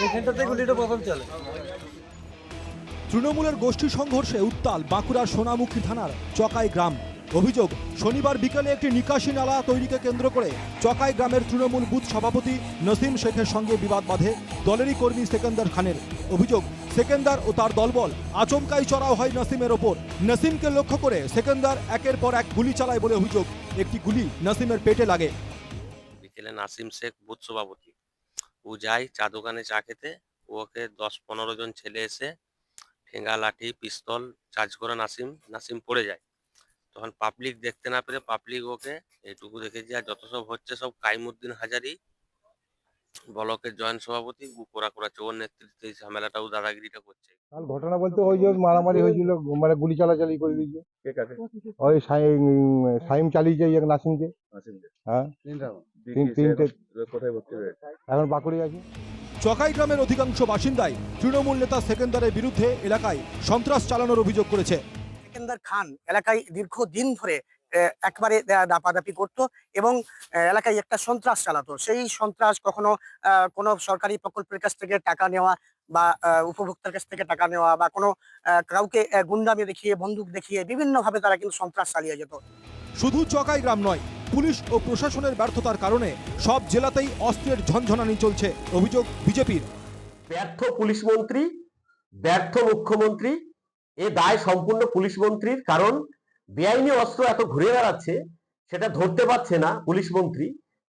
এখানটাতে গুলিটা প্রথম চলে। তৃণমূলের গোষ্ঠী সংঘর্ষে উত্তাল বাঁকুড়ার সোনামুখী থানার চকাই গ্রাম। অভিযোগ, শনিবার বিকেলে একটি নিকাশি নালা তৈরিকে কেন্দ্র করে চকাই গ্রামের তৃণমূল বুথ সভাপতি নসিম শেখের সঙ্গে বিবাদ বাধে দলেরই কর্মী সেকেন্দার খানের। অভিযোগ, সেকেন্দার ও তার দলবল আচমকাই চড়াও হয় নসিমের ওপর। নসিমকে লক্ষ্য করে সেকেন্দার একের পর এক গুলি চালায় বলে অভিযোগ। একটি গুলি নসিমের পেটে লাগে। বিকেলে নাসিম শেখ বুথ সভাপতি ও যায় চা দোকানে চা খেতে। ওকে 10-15 জন ছেলে এসে ঠেঙ্গা, লাঠি, পিস্তল চার্জ করে নাসিম পড়ে যায়। তখন পাবলিক দেখতে না পেরে পাবলিক ওকে এইটুকু দেখেছি। আর যত সব হচ্ছে সব কাইমুদ্দিন হাজারি ব্লকের জয়েন্ট সভাপতি কোরা করাচ্ছে। ওর নেতৃত্বে এই ঝামেলাটাও দাদাগিরিটা করছে। কাল ঘটনা বলতে ওই যে মারামারি হয়েছিল, মানে গুলি চালাচালি করে দিয়েছে। ওই সাইম চালিয়েছে নাসিমকে। হ্যাঁ, তিনটে এখন বাঁকুড়ি আছে। চকাই গ্রামের অধিকাংশ বাসিন্দাই তৃণমূল নেতা সেকেন্দারের বিরুদ্ধে এলাকায় সন্ত্রাস চালানোর অভিযোগ করেছে। সেকেন্দার খান এলাকায় দীর্ঘদিন ধরে একবারে দাপাদাপি করত এবং এলাকায় একটা সন্ত্রাস চালাতো। সেই সন্ত্রাস কখনো কোনো সরকারি প্রকল্পের কাছ থেকে টাকা নেওয়া বা উপভোক্তার কাছ থেকে টাকা নেওয়া বা কোনো কাউকে গুন্ডামি দেখিয়ে, বন্দুক দেখিয়ে বিভিন্নভাবে তারা কিন্তু সন্ত্রাস চালিয়ে যেত। শুধু চকাই গ্রাম নয়, পুলিশ ও প্রশাসনের ব্যর্থতার কারণে সব জেলাতেই অস্ত্রের ঝনঝনানি চলছে। অভিযোগ বিজেপির। ব্যর্থ পুলিশ মন্ত্রী, ব্যর্থ মুখ্যমন্ত্রী, এ দায় সম্পূর্ণ পুলিশ মন্ত্রীর। কারণ বেআইনি অস্ত্র এত ঘুরে বেড়াচ্ছে, সেটা ধরতে পারছে না পুলিশ মন্ত্রী।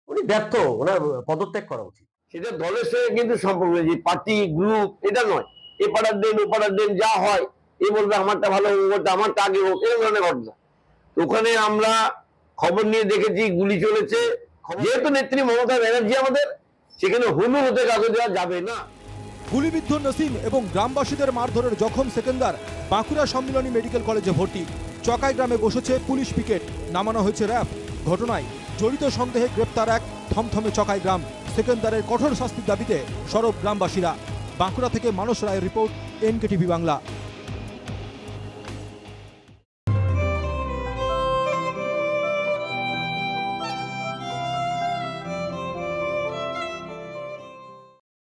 উনি ব্যর্থ, ওনার পদত্যাগ করা উচিত। সেটা দলের সঙ্গে কিন্তু সম্পর্ক নেই, যে পার্টি গ্রুপ এটা নয়। এ পাড়ার দেন ও পাড়ার দেন যা হয়, এ বলবে আমারটা ভালো হোক, আমারটা আগে হোক, এই ধরনের ঘটনা। ওখানে আমরা খবর নিয়ে দেখেছি গুলি চলেছে। যেহেতু নেত্রী মমতা ব্যানার্জি আমাদের, সেখানে হুলু হতে কাগজ দেওয়া যাবে না। গুলিবিদ্ধ নসিম এবং গ্রামবাসীদের মারধরের জখম সেকেন্দার বাঁকুড়া সম্মিলনী মেডিকেল কলেজে ভর্তি। চকাই গ্রামে বসেছে পুলিশ পিকেট, নামানো হয়েছে র্যাব। ঘটনায় জড়িত সন্দেহে গ্রেপ্তার এক থমথমে চকাই গ্রাম। সেকেন্দারের কঠোর শাস্তির দাবিতে সরব গ্রামবাসীরা। বাঁকুড়া থেকে মানস রায়ের রিপোর্ট, NKTV বাংলা।